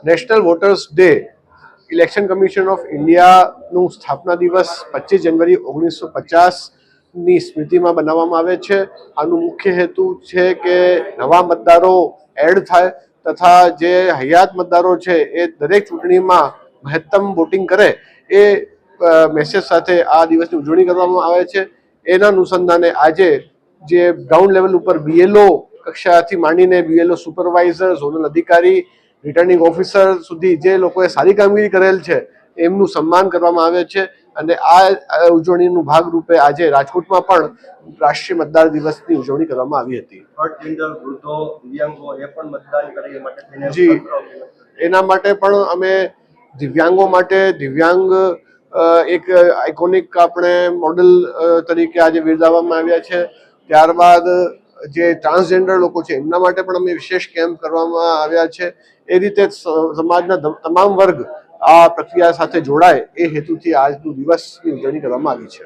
National voters day election commission of ઇન્ડિયાનું સ્થાપના દિવસ 25 જાન્યુઆરી 1950ની સ્મૃતિમાં બનાવવામાં આવે છે. આનું મુખ્ય હેતુ છે કે નવા મતદારો એડ થાય તથા જે હયાત મતદારો છે એ દરેક ચૂંટણીમાં મહત્તમ વોટિંગ કરે એ મેસેજ સાથે આ દિવસની ઉજવણી કરવામાં આવે છે. એના અનુસંધાને આજે જે ગ્રાઉન્ડ લેવલ ઉપર BLO કક્ષાથી માંડીને BLO સુપરવાઇઝર, ઝોનલ અધિકારી, રિટર્નિંગ ઓફિસર સુધી જે લોકોએ સારી કામગીરી કરેલ છે એમનું સન્માન કરવામાં આવે છે. અને આ ઉજવણીનું ભાગરૂપે આજે રાજકોટમાં પણ રાષ્ટ્રીય મતદાર દિવસની ઉજવણી કરવામાં આવી હતી. જી, એના માટે પણ અમે દિવ્યાંગો માટે દિવ્યાંગ એક આઇકોનિક આપણે મોડેલ તરીકે આજે બિરદાવવામાં આવ્યા છે. ત્યારબાદ જે ટ્રાન્સજેન્ડર લોકો છે એમના માટે પણ અમે વિશેષ કેમ્પ કરવામાં આવ્યા છે. એ રીતે સમાજના તમામ વર્ગ આ પ્રક્રિયા સાથે જોડાય એ હેતુથી આજનું દિવસની ઉજવણી કરવામાં આવી છે.